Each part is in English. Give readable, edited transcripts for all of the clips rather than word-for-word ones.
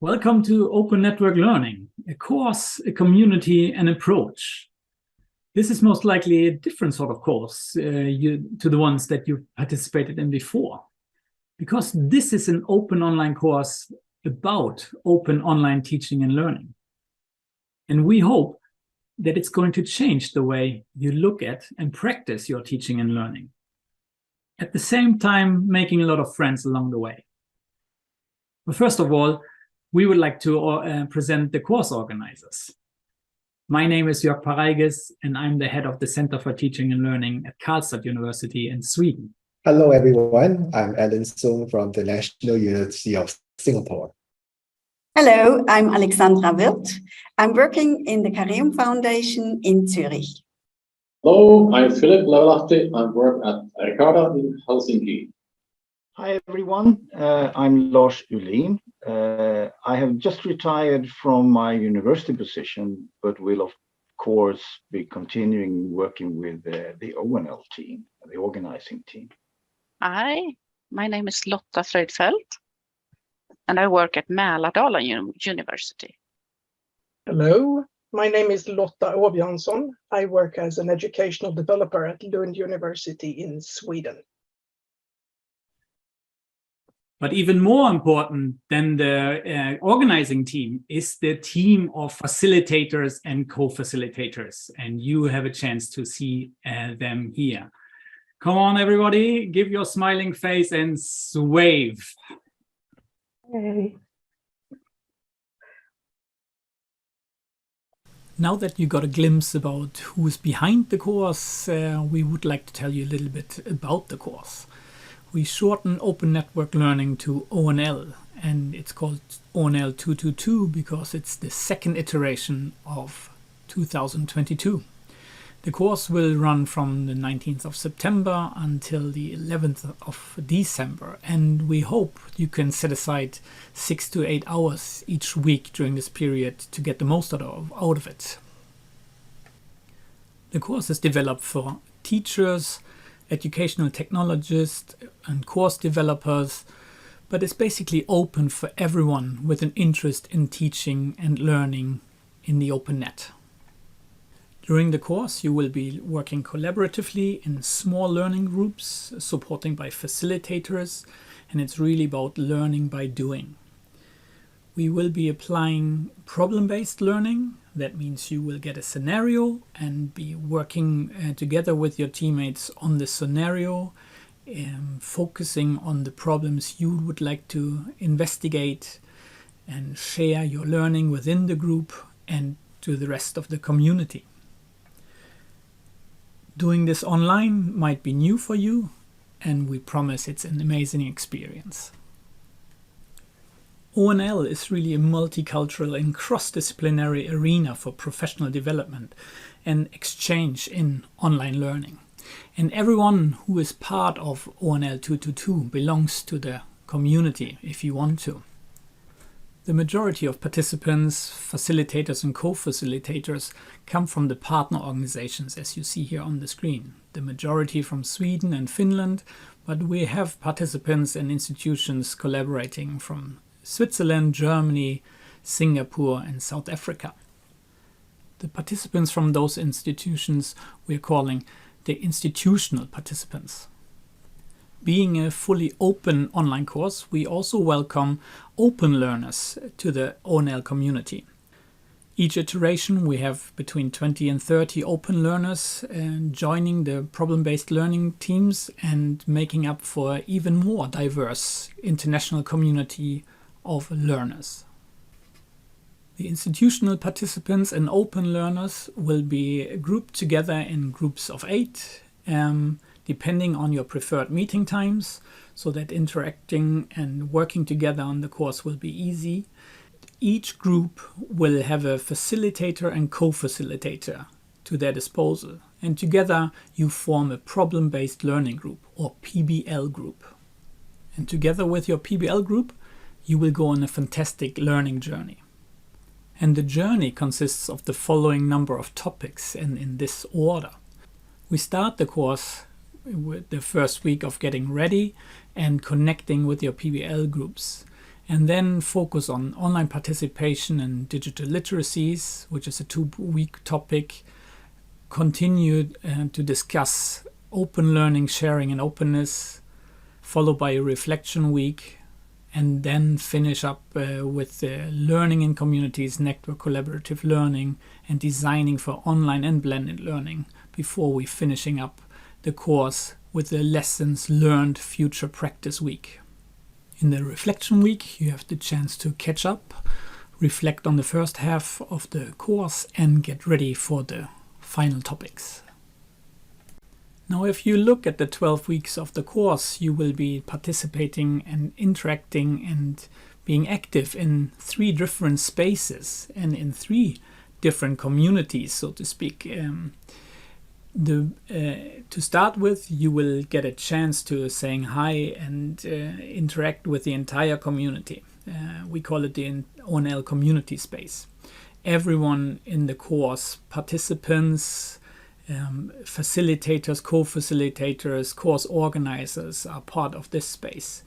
Welcome to Open Network Learning, a course, a community, an approach. This is most likely a different sort of course to the ones that you've participated in before, because this is an open online course about open online teaching and learning. And we hope that it's going to change the way you look at and practice your teaching and learning. At the same time, making a lot of friends along the way. But first of all, we would like to present the course organizers. My name is Jörg Pareiges, and I'm the head of the Center for Teaching and Learning at Karlstad University in Sweden. Hello, everyone. I'm Alan Sung from the National University of Singapore. Hello, I'm Alexandra Wirth. I'm working in the Karim Foundation in Zurich. Hello, I'm Philip Levelahti. I work at Ricarda in Helsinki. Hi everyone, I'm Lars Ulin. I have just retired from my university position, but will of course be continuing working with the ONL team, the organizing team. Hi, my name is Lotta Fröjdfält, and I work at Mälardalen University. Hello, my name is Lotta Åbjörnsson. I work as an educational developer at Lund University in Sweden. But even more important than the organizing team is the team of facilitators and co-facilitators. And you have a chance to see them here. Come on, everybody, give your smiling face and wave. Hey. Now that you got a glimpse about who's behind the course, we would like to tell you a little bit about the course. We shorten open network learning to ONL, and it's called ONL222 because it's the second iteration of 2022. The course will run from the 19th of September until the 11th of December, and we hope you can set aside 6 to 8 hours each week during this period to get the most out of it. The course is developed for teachers, educational technologists and course developers, but it's basically open for everyone with an interest in teaching and learning in the open net. During the course, you will be working collaboratively in small learning groups, supporting by facilitators, and it's really about learning by doing. We will be applying problem-based learning. That means you will get a scenario and be working together with your teammates on the scenario, focusing on the problems you would like to investigate and share your learning within the group and to the rest of the community. Doing this online might be new for you, and we promise it's an amazing experience. ONL is really a multicultural and cross-disciplinary arena for professional development and exchange in online learning. And everyone who is part of ONL222 belongs to the community if you want to. The majority of participants, facilitators and co-facilitators come from the partner organizations, as you see here on the screen. The majority from Sweden and Finland, but we have participants and institutions collaborating from Switzerland, Germany, Singapore and South Africa. The participants from those institutions we're calling the institutional participants. Being a fully open online course, we also welcome open learners to the ONL community. Each iteration we have between 20 and 30 open learners joining the problem-based learning teams and making up for even more diverse international community of learners. The institutional participants and open learners will be grouped together in groups of 8, depending on your preferred meeting times, so that interacting and working together on the course will be easy. Each group will have a facilitator and co-facilitator to their disposal, and together you form a problem-based learning group, or PBL group. And together with your PBL group, you will go on a fantastic learning journey. And the journey consists of the following number of topics, and in this order. We start the course with the first week of getting ready and connecting with your PBL groups. and then focus on online participation and digital literacies, which is a 2-week topic. Continue to discuss open learning, sharing and openness, followed by a reflection week, and then finish up with learning in communities, network collaborative learning, and designing for online and blended learning, before we finishing up the course with the lessons learned future practice week. In the reflection week, you have the chance to catch up, reflect on the first half of the course, and get ready for the final topics. Now, if you look at the 12 weeks of the course, you will be participating and interacting and being active in 3 different spaces and in 3 different communities, so to speak. To start with, you will get a chance to saying hi and interact with the entire community. We call it the ONL community space. Everyone in the course, participants, facilitators, co-facilitators, course organizers are part of this space.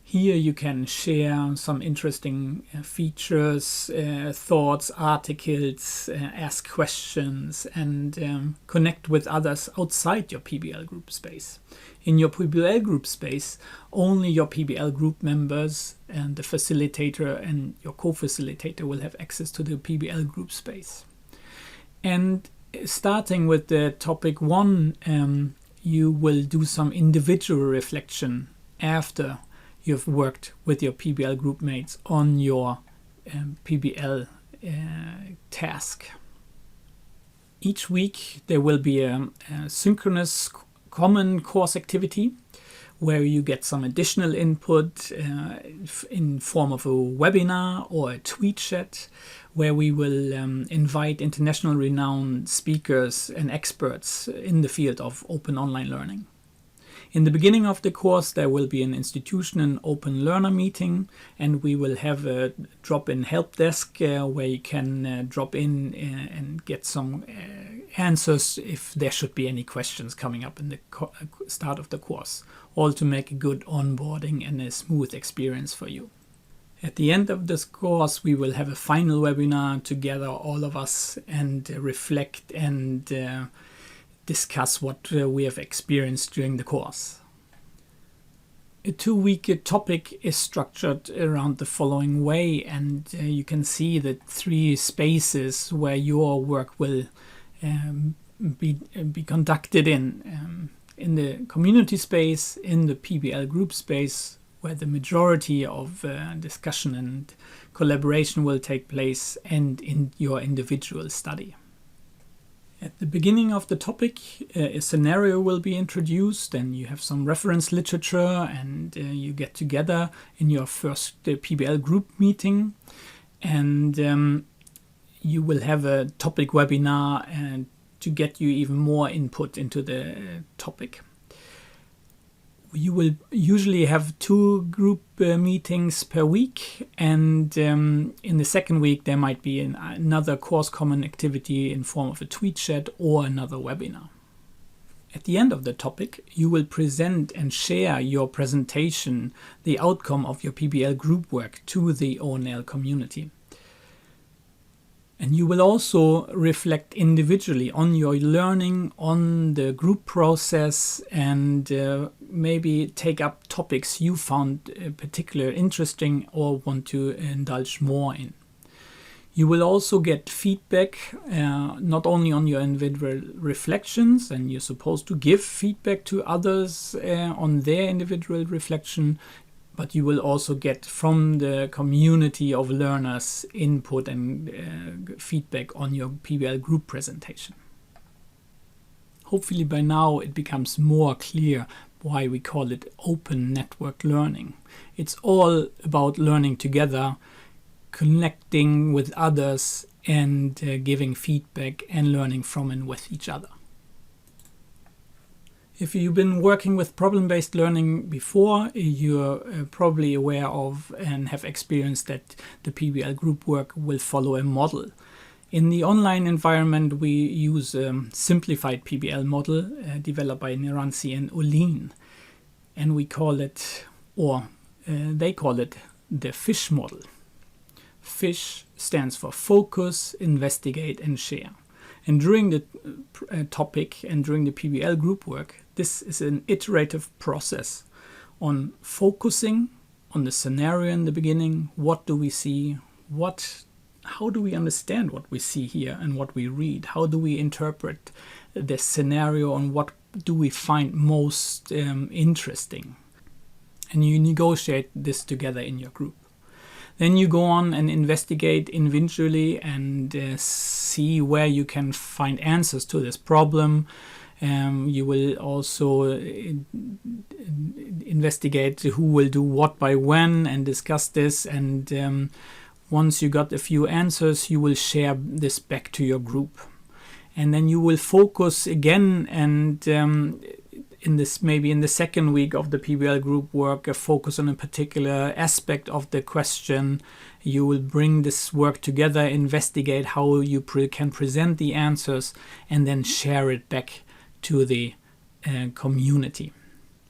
Here you can share some interesting features, thoughts, articles, ask questions, and connect with others outside your PBL group space. In your PBL group space, only your PBL group members and the facilitator and your co-facilitator will have access to the PBL group space. And starting with the topic 1, you will do some individual reflection after you've worked with your PBL group mates on your PBL task. Each week there will be a synchronous common course activity where you get some additional input in form of a webinar or a tweet chat, where we will invite international renowned speakers and experts in the field of open online learning. In the beginning of the course, there will be an institution and open learner meeting, and we will have a drop-in help desk where you can drop in and get some answers if there should be any questions coming up in the start of the course, all to make a good onboarding and a smooth experience for you. At the end of this course, we will have a final webinar together, all of us, and reflect and discuss what we have experienced during the course. A 2-week topic is structured around the following way, and you can see the 3 spaces where your work will be conducted in the community space, in the PBL group space, where the majority of discussion and collaboration will take place, and in your individual study. At the beginning of the topic, a scenario will be introduced, and you have some reference literature, and you get together in your first PBL group meeting, and you will have a topic webinar and to get you even more input into the topic. You will usually have 2 group meetings per week, and in the second week there might be another course common activity in form of a tweet chat or another webinar. At the end of the topic, you will present and share your presentation, the outcome of your PBL group work, to the ONL community. And you will also reflect individually on your learning, on the group process, and maybe take up topics you found particularly interesting or want to indulge more in. You will also get feedback, not only on your individual reflections, and you're supposed to give feedback to others on their individual reflection, but you will also get from the community of learners input and feedback on your PBL group presentation. Hopefully by now it becomes more clear why we call it open network learning. It's all about learning together, connecting with others, and giving feedback and learning from and with each other. If you've been working with problem-based learning before, you're probably aware of and have experienced that the PBL group work will follow a model. In the online environment, we use a simplified PBL model developed by Niransi and Olin, and we call it, or they call it, the FISH model. FISH stands for focus, investigate and share. And during the topic and during the PBL group work, this is an iterative process on focusing on the scenario in the beginning. What do we see? How do we understand what we see here and what we read? How do we interpret the scenario and what do we find most interesting? And you negotiate this together in your group. Then you go on and investigate individually and see where you can find answers to this problem. You will also investigate who will do what by when and discuss this. And once you got a few answers, you will share this back to your group. And then you will focus again and maybe in the second week of the PBL group work, focus on a particular aspect of the question. You will bring this work together, investigate how you can present the answers, and then share it back to the community.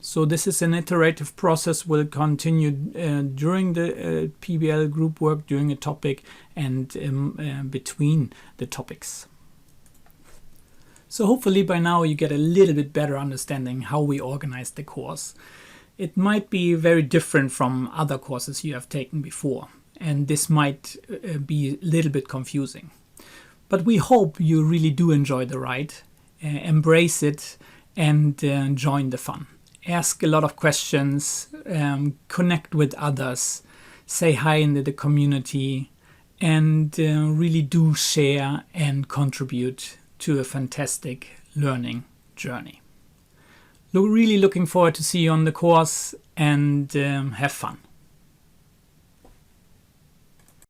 So this is an iterative process, will continue during the PBL group work, during a topic, and between the topics. So hopefully by now you get a little bit better understanding how we organize the course. It might be very different from other courses you have taken before, and this might be a little bit confusing. But we hope you really do enjoy the ride, embrace it, and join the fun. Ask a lot of questions, connect with others, say hi in the community, and really do share and contribute to a fantastic learning journey. Really looking forward to see you on the course, and have fun.